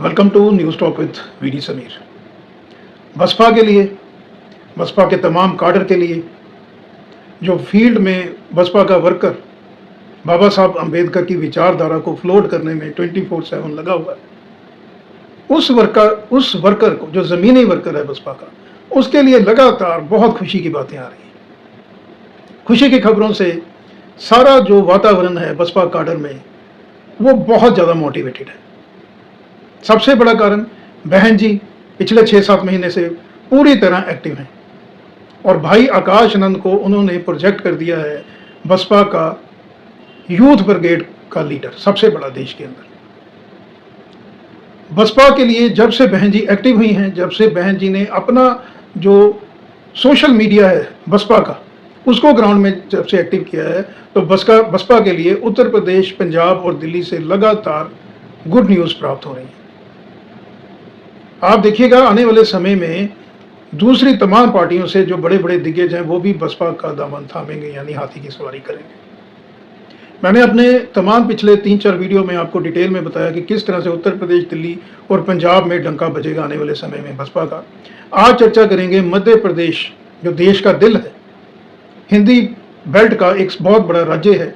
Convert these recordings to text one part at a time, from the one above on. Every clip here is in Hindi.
Welcome to news talk with VD Samir. Baspa के लिए, बसपा के तमाम काडर के लिए, जो फील्ड में बसपा का वर्कर बाबा साहब अंबेडकर की विचारधारा को फ्लोट करने में 24/7 लगा हुआ है, उस वर्कर को, जो ज़मीनी वर्कर है बसपा का, उसके लिए लगातार बहुत खुशी की बातें आ रही हैं। खुशी की खबरों से सारा जो वातावरण है बसपा काडर में, वो बहुत ज़्यादा मोटिवेटेड है। सबसे बड़ा कारण, बहन जी पिछले 6-7 महीने से पूरी तरह एक्टिव हैं और भाई आकाश नंद को उन्होंने प्रोजेक्ट कर दिया है बसपा का यूथ ब्रिगेड का लीडर, सबसे बड़ा देश के अंदर। बसपा के लिए जब से बहन जी एक्टिव हुई हैं, जब से बहन जी ने अपना जो सोशल मीडिया है बसपा का, उसको ग्राउंड में जब से एक्टिव किया है, तो बसपा के लिए उत्तर प्रदेश, पंजाब और दिल्ली से लगातार गुड न्यूज़ प्राप्त हो रही है। आप देखिएगा आने वाले समय में दूसरी तमाम पार्टियों से जो बड़े बड़े दिग्गज हैं वो भी बसपा का दामन थामेंगे, यानी हाथी की सवारी करेंगे। मैंने अपने तमाम पिछले 3-4 वीडियो में आपको डिटेल में बताया कि किस तरह से उत्तर प्रदेश, दिल्ली और पंजाब में डंका बजेगा आने वाले समय में बसपा का। आज चर्चा करेंगे मध्य प्रदेश, जो देश का दिल है, हिंदी बेल्ट का एक बहुत बड़ा राज्य है,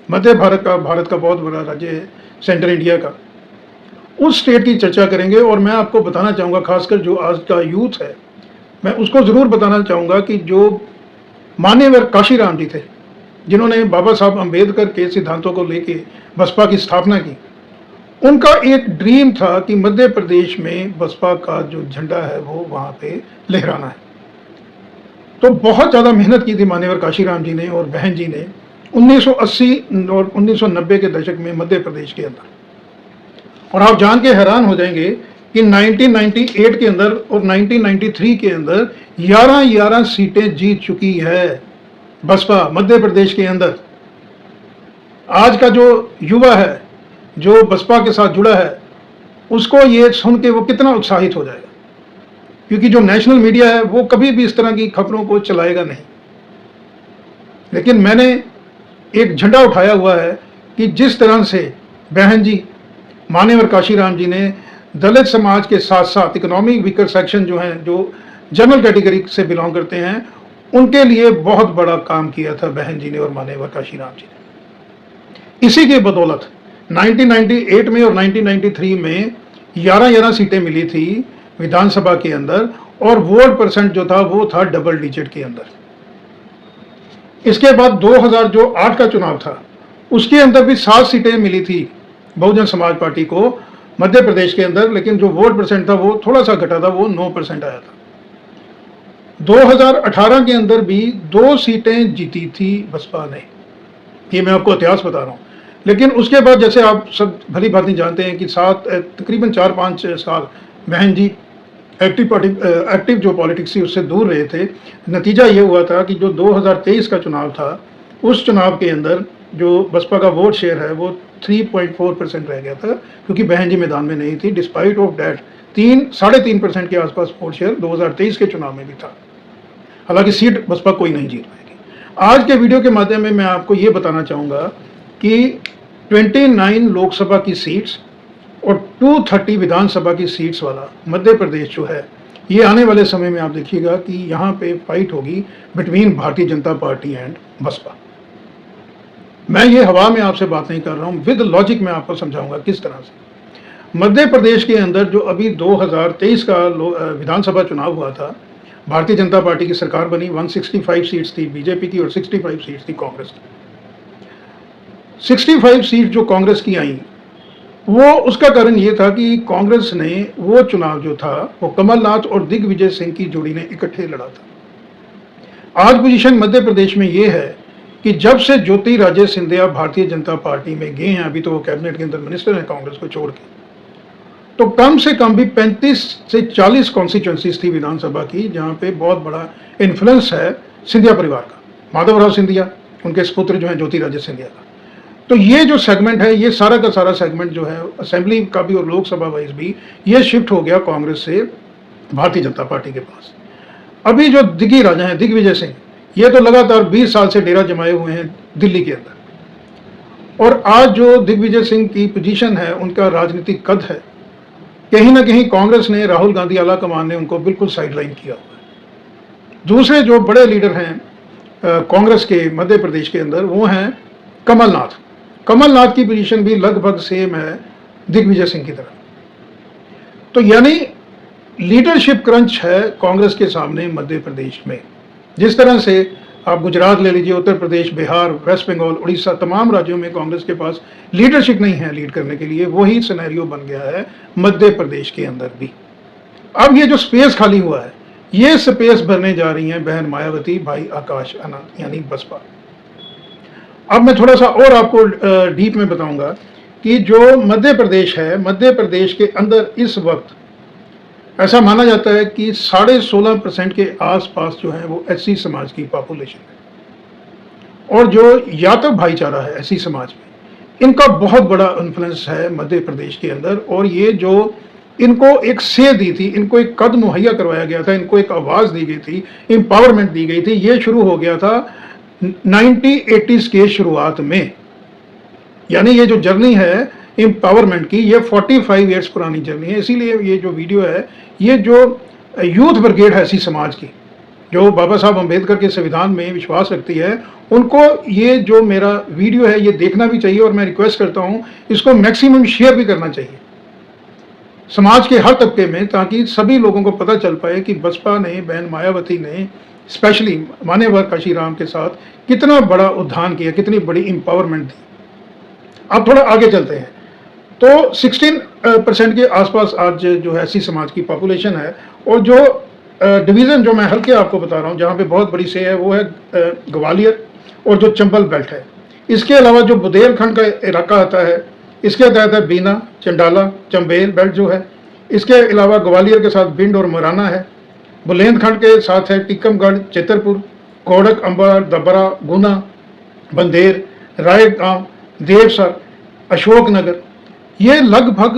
मध्य भारत का बहुत बड़ा राज्य है, सेंट्रल इंडिया का, उस स्टेट की चर्चा करेंगे। और मैं आपको बताना चाहूँगा, खासकर जो आज का यूथ है, मैं उसको ज़रूर बताना चाहूँगा कि जो मान्यवर काशीराम जी थे, जिन्होंने बाबा साहब अंबेडकर के सिद्धांतों को लेके बसपा की स्थापना की, उनका एक ड्रीम था कि मध्य प्रदेश में बसपा का जो झंडा है वो वहाँ पे लहराना है। तो बहुत ज़्यादा मेहनत की थी मान्यवर काशीराम जी ने और बहन जी ने 1980 और 1990 के दशक में मध्य प्रदेश के अंदर। और आप जान के हैरान हो जाएंगे कि 1998 के अंदर और 1993 के अंदर 11 सीटें जीत चुकी है बसपा मध्य प्रदेश के अंदर। आज का जो युवा है, जो बसपा के साथ जुड़ा है, उसको ये सुन के वो कितना उत्साहित हो जाएगा, क्योंकि जो नेशनल मीडिया है वो कभी भी इस तरह की खबरों को चलाएगा नहीं। लेकिन मैंने एक झंडा उठाया हुआ है कि जिस तरह से बहन जी मान्यवर काशीराम जी ने दलित समाज के साथ साथ इकोनॉमिक वीकर सेक्शन जो हैं, जो जनरल कैटेगरी से बिलोंग करते हैं, उनके लिए बहुत बड़ा काम किया था बहन जी ने और मान्यवर काशीराम जी ने। इसी के बदौलत 1998 में और 1993 में 11 सीटें मिली थी विधानसभा के अंदर, और वोट परसेंट जो था वो था डबल डिजिट के अंदर। इसके बाद 2008 का चुनाव था, उसके अंदर भी 7 सीटें मिली थी बहुजन समाज पार्टी को मध्य प्रदेश के अंदर, लेकिन जो वोट परसेंट था वो थोड़ा सा घटा था, वो 9% आया था। 2018 के अंदर भी 2 सीटें जीती थी बसपा ने, ये मैं आपको इतिहास बता रहा हूँ। लेकिन उसके बाद, जैसे आप सब भली भांति जानते हैं कि तकरीबन 4-5 साल बहन जी एक्टिव जो पॉलिटिक्स थी उससे दूर रहे थे। नतीजा ये हुआ था कि जो 2023 का चुनाव था, उस चुनाव के अंदर जो बसपा का वोट शेयर है वो 3.4% रह गया था, क्योंकि बहन जी मैदान में नहीं थी। डिस्पाइट ऑफ डैट 3-3.5% के आसपास वोट शेयर 2023 के चुनाव में भी था। हालांकि सीट बसपा कोई नहीं जीत पाएगी। आज के वीडियो के माध्यम में मैं आपको ये बताना चाहूँगा कि 29 लोकसभा की सीट्स और 230 विधानसभा की सीट्स वाला मध्य प्रदेश जो है, ये आने वाले समय में आप देखिएगा कि यहाँ पे फाइट होगी between Bharatiya Janata party and Baspa. मैं ये हवा में आपसे बात नहीं कर रहा हूँ, विद लॉजिक मैं आपको समझाऊंगा किस तरह से। मध्य प्रदेश के अंदर जो अभी 2023 का विधानसभा चुनाव हुआ था, भारतीय जनता पार्टी की सरकार बनी, 165 सीट्स थी बीजेपी की और 65 सीट्स थी कांग्रेस की। 65 सीट जो कांग्रेस की आई, वो उसका कारण ये था कि कांग्रेस ने वो चुनाव जो था वो कमलनाथ और दिग्विजय सिंह की जोड़ी ने इकट्ठे लड़ा था। आज पोजीशन मध्य प्रदेश में ये है कि जब से ज्योतिरादित्य सिंधिया भारतीय जनता पार्टी में गए हैं, अभी तो वो कैबिनेट के अंदर मिनिस्टर हैं कांग्रेस को छोड़ के, तो कम से कम भी 35 से 40 कॉन्स्टिट्यूंसीज थी विधानसभा की जहाँ पे बहुत बड़ा इन्फ्लुएंस है सिंधिया परिवार का, माधवराव सिंधिया, उनके पुत्र जो है ज्योतिरादित्य सिंधिया का। तो ये जो सेगमेंट है, ये सारा का सारा सेगमेंट जो है असेंबली का भी और लोकसभा वाइज भी, ये शिफ्ट हो गया कांग्रेस से भारतीय जनता पार्टी के पास। अभी जो दिग्गी राजा हैं दिग्विजय सिंह, ये तो लगातार 20 साल से डेरा जमाए हुए हैं दिल्ली के अंदर, और आज जो दिग्विजय सिंह की पोजीशन है, उनका राजनीतिक कद है, कहीं ना कहीं कांग्रेस ने, राहुल गांधी आला कमान ने उनको बिल्कुल साइडलाइन किया हुआ है। दूसरे जो बड़े लीडर हैं कांग्रेस के मध्य प्रदेश के अंदर, वो हैं कमलनाथ। कमलनाथ की पोजीशन भी लगभग सेम है दिग्विजय सिंह की तरह। तो यानी लीडरशिप क्रंच है कांग्रेस के सामने मध्य प्रदेश में। जिस तरह से आप गुजरात ले लीजिए, उत्तर प्रदेश, बिहार, वेस्ट बंगाल, उड़ीसा, तमाम राज्यों में कांग्रेस के पास लीडरशिप नहीं है लीड करने के लिए, वही सिनेरियो बन गया है मध्य प्रदेश के अंदर भी। अब ये जो स्पेस खाली हुआ है, ये स्पेस भरने जा रही हैं बहन मायावती, भाई आकाश आनंद यानी बसपा। अब मैं थोड़ा सा और आपको डीप में बताऊंगा कि जो मध्य प्रदेश है, मध्य प्रदेश के अंदर इस वक्त ऐसा माना जाता है कि 16.5% के आसपास जो है वो एससी समाज की पॉपुलेशन है। और जो यादव भाईचारा है एससी समाज में, इनका बहुत बड़ा इन्फ्लुएंस है मध्य प्रदेश के अंदर। और ये जो इनको एक से दी थी, इनको एक कद मुहैया करवाया गया था, इनको एक आवाज़ दी गई थी, एम्पावरमेंट दी गई थी, ये शुरू हो गया था 1980s के शुरुआत में। यानी ये जो जर्नी है एम्पावरमेंट की, ये 45 ईयर्स पुरानी जर्नी है। इसीलिए ये जो वीडियो है, ये जो यूथ ब्रिगेड है एससी समाज की, जो बाबा साहब अम्बेडकर के संविधान में विश्वास रखती है, उनको ये जो मेरा वीडियो है ये देखना भी चाहिए। और मैं रिक्वेस्ट करता हूँ इसको मैक्सिमम शेयर भी करना चाहिए समाज के हर तबके में, ताकि सभी लोगों को पता चल पाए कि बसपा ने, बहन मायावती ने, स्पेशली मान्यवर काशीराम के साथ कितना बड़ा उद्धान किया, कितनी बड़ी एम्पावरमेंट दी। अब थोड़ा आगे चलते हैं। तो 16% के आसपास आज जो है एससी समाज की पॉपुलेशन है। और जो डिवीज़न जो मैं हल्के आपको बता रहा हूँ, जहाँ पे बहुत बड़ी से है, वो है ग्वालियर और जो चंबल बेल्ट है। इसके अलावा जो बुंदेलखंड का इलाका आता है, इसके तहत है बीना, चंडाला, चंबेल बेल्ट जो है। इसके अलावा ग्वालियर के साथ भिंड और मुरैना है। बुंदेलखंड के साथ है टीकमगढ़, चितरपुर, कोड़क, अंबाला, दबरा, गुना, बंदेर, रायगांव, देवसर, अशोकनगर। ये लगभग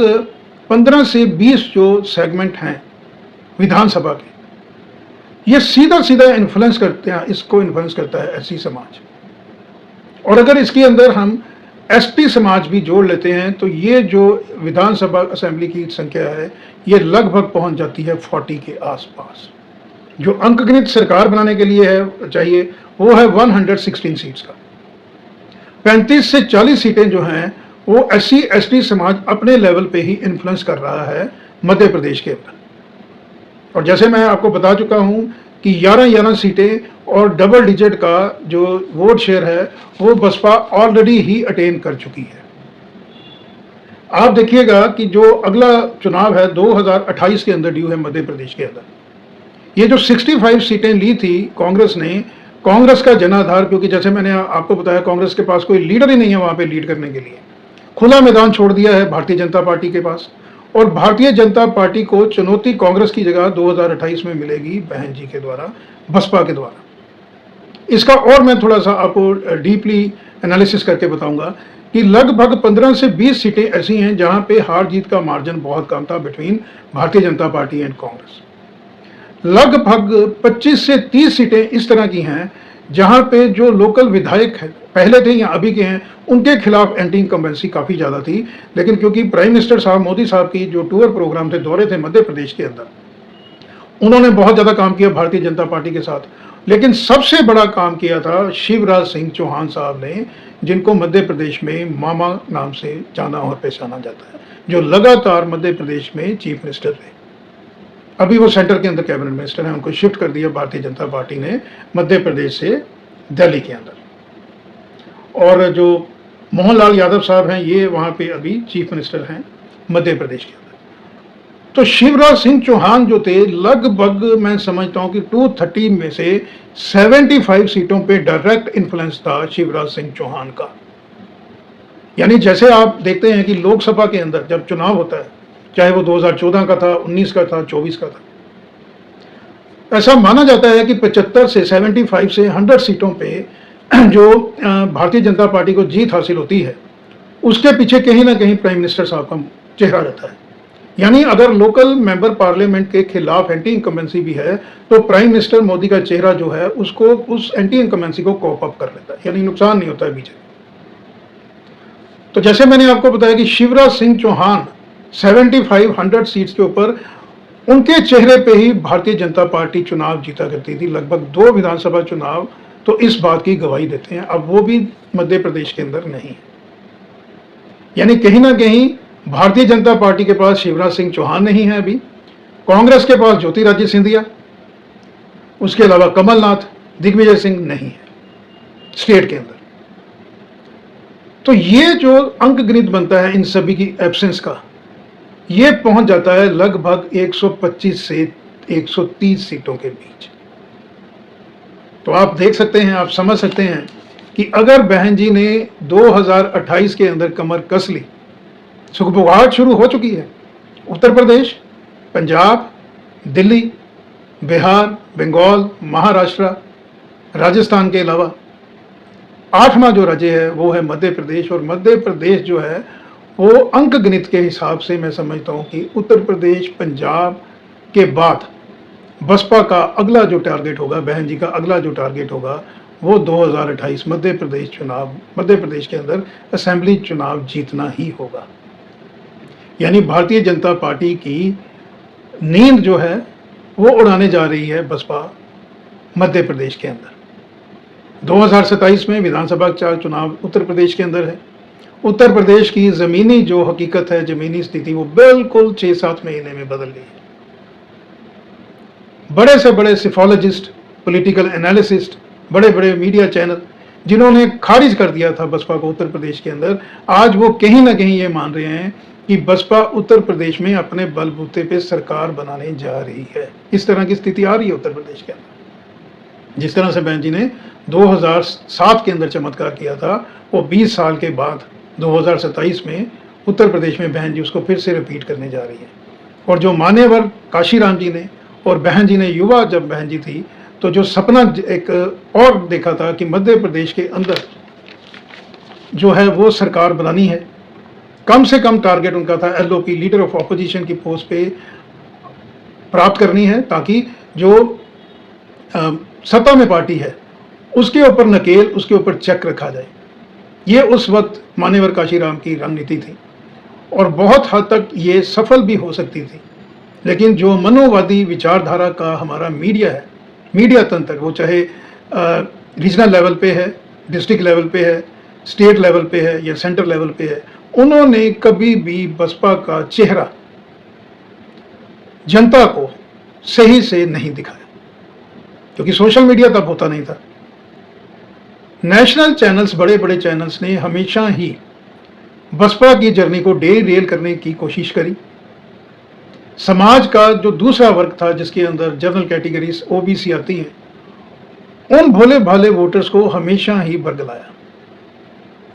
15 से 20 जो सेगमेंट हैं विधानसभा के, ये सीधा सीधा इन्फ्लुएंस करते हैं, इसको इन्फ्लुएंस करता है एससी समाज। और अगर इसके अंदर हम एसटी समाज भी जोड़ लेते हैं, तो ये जो विधानसभा असेंबली की संख्या है, ये लगभग पहुंच जाती है 40 के आसपास। जो अंकगणित सरकार बनाने के लिए है चाहिए, वो है 116 सीट्स का। 35 से 40 सीटें जो हैं वो एससी एसटी समाज अपने लेवल पे ही इन्फ्लुएंस कर रहा है मध्य प्रदेश के अंदर। और जैसे मैं आपको बता चुका हूं कि 11 सीटें और डबल डिजिट का जो वोट शेयर है, वो बसपा ऑलरेडी ही अटेन कर चुकी है। आप देखिएगा कि जो अगला चुनाव है 2028 के अंदर ड्यू है मध्य प्रदेश के अंदर। ये जो 65 सीटें ली थी कांग्रेस ने, कांग्रेस का जनाधार, क्योंकि जैसे मैंने आपको बताया कांग्रेस के पास कोई लीडर ही नहीं है वहां पे लीड करने के लिए, खुला मैदान छोड़ दिया है भारतीय जनता पार्टी के पास। और भारतीय जनता पार्टी को चुनौती कांग्रेस की जगह 2028 में मिलेगी बहन जी के द्वारा, बसपा के द्वारा। इसका और मैं थोड़ा सा आपको डीपली एनालिसिस करके बताऊंगा कि लगभग 15 से 20 सीटें ऐसी हैं जहां पे हार जीत का मार्जिन बहुत कम था between Bharatiya Janata party and Congress. लगभग 25 से 30 सीटें इस तरह की हैं जहां पे जो लोकल विधायक हैं, पहले थे या अभी के हैं, उनके खिलाफ एंटी इनकम्बेंसी काफ़ी ज़्यादा थी। लेकिन क्योंकि प्राइम मिनिस्टर साहब मोदी साहब की जो टूर प्रोग्राम थे, दौरे थे मध्य प्रदेश के अंदर, उन्होंने बहुत ज़्यादा काम किया भारतीय जनता पार्टी के साथ। लेकिन सबसे बड़ा काम किया था शिवराज सिंह चौहान साहब ने, जिनको मध्य प्रदेश में मामा नाम से जाना और पहचाना जाता है, जो लगातार मध्य प्रदेश में चीफ मिनिस्टर रहे। अभी वो सेंटर के अंदर कैबिनेट मिनिस्टर हैं, उनको शिफ्ट कर दिया भारतीय जनता पार्टी ने मध्य प्रदेश से दिल्ली के अंदर। और जो मोहनलाल यादव साहब हैं, ये वहाँ पे अभी चीफ मिनिस्टर हैं मध्य प्रदेश के अंदर। तो शिवराज सिंह चौहान जो थे, लगभग मैं समझता हूँ कि 230 में से 75 सीटों पे डायरेक्ट इन्फ्लुएंस था शिवराज सिंह चौहान का। यानी जैसे आप देखते हैं कि लोकसभा के अंदर जब चुनाव होता है, चाहे वो 2014 का था, 19 का था, 24 का था, ऐसा माना जाता है कि 75 से 75 से 100 सीटों पे जो भारतीय जनता पार्टी को जीत हासिल होती है, उसके पीछे कहीं ना कहीं प्राइम मिनिस्टर साहब का चेहरा रहता है। यानी अगर लोकल मेंबर पार्लियामेंट के खिलाफ एंटी इनकम्बेंसी भी है, तो प्राइम मिनिस्टर मोदी का चेहरा जो है उसको, उस एंटी इनकम्बेंसी को कॉप अप कर लेता है, यानी नुकसान नहीं होता है बीजेपी। तो जैसे मैंने आपको बताया कि शिवराज सिंह चौहान 75-100 सीट्स के ऊपर उनके चेहरे पे ही भारतीय जनता पार्टी चुनाव जीता करती थी। लगभग 2 विधानसभा चुनाव तो इस बात की गवाही देते हैं। अब वो भी मध्य प्रदेश के अंदर नहीं है। यानी कहीं ना कहीं भारतीय जनता पार्टी के पास शिवराज सिंह चौहान नहीं है अभी, कांग्रेस के पास ज्योतिरादित्य सिंधिया, उसके अलावा कमलनाथ, दिग्विजय सिंह नहीं है स्टेट के अंदर। तो ये जो अंक गणित बनता है इन सभी की एब्सेंस का, ये पहुंच जाता है लगभग 125 से 130 सीटों के बीच। तो आप देख सकते हैं, आप समझ सकते हैं कि अगर बहन जी ने 2028 के अंदर कमर कस ली, सुखबुगाहट शुरू हो चुकी है। उत्तर प्रदेश, पंजाब, दिल्ली, बिहार, बंगाल, महाराष्ट्र, राजस्थान के अलावा 8वां जो राज्य है वो है मध्य प्रदेश। और मध्य प्रदेश जो है वो अंक गणित के हिसाब से मैं समझता हूँ कि उत्तर प्रदेश, पंजाब के बाद बसपा का अगला जो टारगेट होगा, बहन जी का अगला जो टारगेट होगा वो 2028 मध्य प्रदेश चुनाव, मध्य प्रदेश के अंदर असेंबली चुनाव जीतना ही होगा। यानी भारतीय जनता पार्टी की नींद जो है वो उड़ाने जा रही है बसपा मध्य प्रदेश के अंदर। 2027 में विधानसभा चुनाव उत्तर प्रदेश के अंदर है। उत्तर प्रदेश की ज़मीनी जो हकीकत है, ज़मीनी स्थिति, वो बिल्कुल 6-7 महीने में बदल गई है। बड़े से बड़े सिफोलॉजिस्ट, पॉलिटिकल एनालिसिस्ट, बड़े बड़े मीडिया चैनल जिन्होंने खारिज कर दिया था बसपा को उत्तर प्रदेश के अंदर, आज वो कहीं ना कहीं ये मान रहे हैं कि बसपा उत्तर प्रदेश में अपने बलबूते पे सरकार बनाने जा रही है। इस तरह की स्थिति आ रही है उत्तर प्रदेश के अंदर। जिस तरह से बहन जी ने 2007 के अंदर चमत्कार किया था, वो 20 साल के बाद 2027 में उत्तर प्रदेश में बहन जी उसको फिर से रिपीट करने जा रही है। और जो मान्यवर काशीराम जी ने और बहन जी ने, युवा जब बहन जी थी, तो जो सपना एक और देखा था कि मध्य प्रदेश के अंदर जो है वो सरकार बनानी है, कम से कम टारगेट उनका था एलओपी, लीडर ऑफ ऑपोजिशन की पोस्ट पे प्राप्त करनी है, ताकि जो सत्ता में पार्टी है उसके ऊपर नकेल, उसके ऊपर चेक रखा जाए। ये उस वक्त मान्यवर काशीराम की रणनीति थी और बहुत हद तक ये सफल भी हो सकती थी। लेकिन जो मनोवादी विचारधारा का हमारा मीडिया है, मीडिया तंत्र, वो चाहे रीजनल लेवल पे है, डिस्ट्रिक्ट लेवल पे है, स्टेट लेवल पे है या सेंटर लेवल पे है, उन्होंने कभी भी बसपा का चेहरा जनता को सही से नहीं दिखाया, क्योंकि सोशल मीडिया तब होता नहीं था। नेशनल चैनल्स, बड़े बड़े चैनल्स ने हमेशा ही बसपा की जर्नी को डेरेल करने की कोशिश करी। समाज का जो दूसरा वर्ग था जिसके अंदर जनरल कैटेगरीज ओबीसी आती है, उन भोले भाले वोटर्स को हमेशा ही बरगलाया।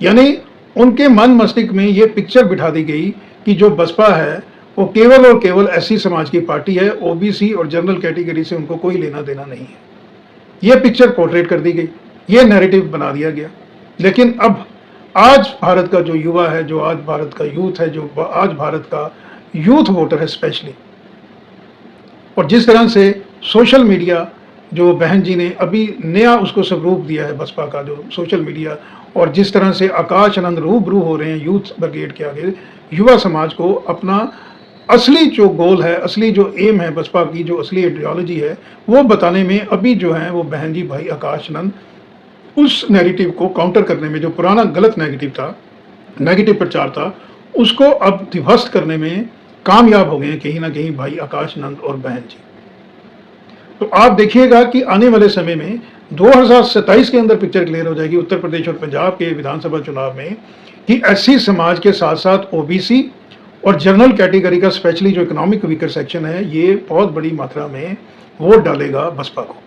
यानी उनके मन मस्तिष्क में ये पिक्चर बिठा दी गई कि जो बसपा है वो केवल और केवल ऐसी समाज की पार्टी है, ओबीसी और जनरल कैटेगरी से उनको कोई लेना देना नहीं है। ये पिक्चर पोर्ट्रेट कर दी गई, ये नैरेटिव बना दिया गया। लेकिन अब आज भारत का जो युवा है, जो आज भारत का यूथ है, जो आज भारत का यूथ वोटर है स्पेशली, और जिस तरह से सोशल मीडिया जो बहन जी ने अभी नया उसको स्वरूप दिया है बसपा का जो सोशल मीडिया, और जिस तरह से आकाश आनंद रूबरू हो रहे हैं यूथ ब्रिगेड के आगे, युवा समाज को अपना असली जो गोल है, असली जो एम है बसपा की, जो असली आइडियोलॉजी है, वो बताने में अभी जो है वो बहन जी भाई आकाश आनंद उस नैरेटिव को काउंटर करने में, जो पुराना गलत नेगेटिव था, नेगेटिव प्रचार था, उसको अब ध्वस्त करने में कामयाब हो गए हैं कहीं ना कहीं भाई आकाश आनंद और बहन जी। तो आप देखिएगा कि आने वाले समय में 2027 के अंदर पिक्चर क्लियर हो जाएगी उत्तर प्रदेश और पंजाब के विधानसभा चुनाव में कि एससी समाज के साथ साथ ओबीसी और जनरल कैटेगरी का स्पेशली जो इकोनॉमिक वीकर सेक्शन है, ये बहुत बड़ी मात्रा में वोट डालेगा बसपा को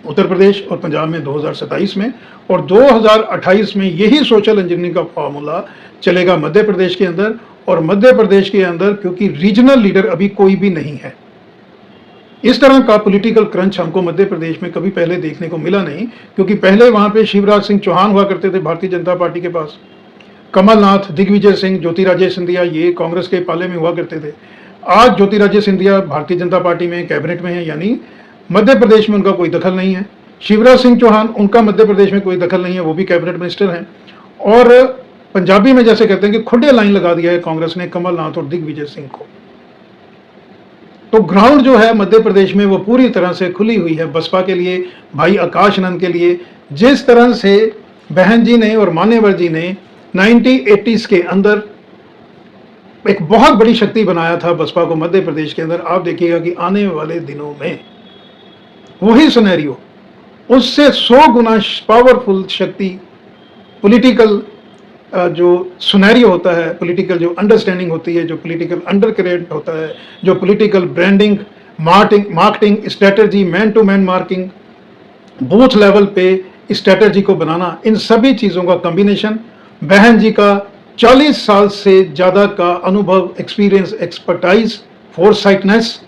उत्तर प्रदेश और पंजाब में 2027 में। और 2028 में यही सोशल इंजीनियरिंग का फॉर्मूला चलेगा मध्य प्रदेश के अंदर। और मध्य प्रदेश के अंदर क्योंकि रीजनल लीडर अभी कोई भी नहीं है, इस तरह का पॉलिटिकल क्रंच हमको मध्य प्रदेश में कभी पहले देखने को मिला नहीं, क्योंकि पहले वहां पे शिवराज सिंह चौहान हुआ करते थे भारतीय जनता पार्टी के पास, कमलनाथ, दिग्विजय सिंह, ज्योतिरादित्य सिंधिया, ये कांग्रेस के पाले में हुआ करते थे। आज ज्योतिरादित्य सिंधिया भारतीय जनता पार्टी में कैबिनेट में है, यानी मध्य प्रदेश में उनका कोई दखल नहीं है। शिवराज सिंह चौहान, उनका मध्य प्रदेश में कोई दखल नहीं है, वो भी कैबिनेट मिनिस्टर हैं। और पंजाबी में जैसे कहते हैं कि खुडे लाइन लगा दिया है कांग्रेस ने कमलनाथ और दिग्विजय सिंह को। तो ग्राउंड जो है मध्य प्रदेश में वो पूरी तरह से खुली हुई है बसपा के लिए, भाई आकाश आनंद के लिए। जिस तरह से बहन जी ने और मान्यवर जी ने 1980s के अंदर एक बहुत बड़ी शक्ति बनाया था बसपा को मध्य प्रदेश के अंदर, आप देखिएगा कि आने वाले दिनों में वही सिनेरियो, उससे 100 गुना पावरफुल शक्ति, पॉलिटिकल जो सिनेरियो होता है, पॉलिटिकल जो अंडरस्टैंडिंग होती है, जो पॉलिटिकल अंडरकरेंट होता है, जो political branding, marketing strategy, man to man marking, booth level पे स्ट्रेटजी को बनाना, इन सभी चीज़ों का कॉम्बिनेशन, बहन जी का 40 साल से ज़्यादा का अनुभव, एक्सपीरियंस, एक्सपर्टाइज, फोरसाइटनेस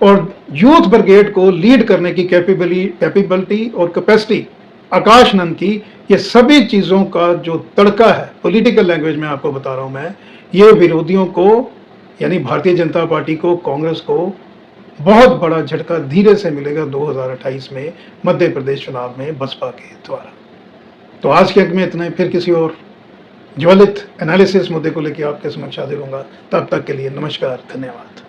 और यूथ ब्रिगेड को लीड करने की कैपेबिलिटी और कैपेसिटी आकाश आनंद की, ये सभी चीज़ों का जो तड़का है, पॉलिटिकल लैंग्वेज में आपको बता रहा हूँ मैं, ये विरोधियों को यानी भारतीय जनता पार्टी को, कांग्रेस को बहुत बड़ा झटका धीरे से मिलेगा 2028 में मध्य प्रदेश चुनाव में बसपा के द्वारा। तो आज के अंक में इतना ही, फिर किसी और ज्वलित एनालिसिस मुद्दे को लेकर आपके समक्ष हाजिर होऊंगा। तब तक के लिए नमस्कार, धन्यवाद।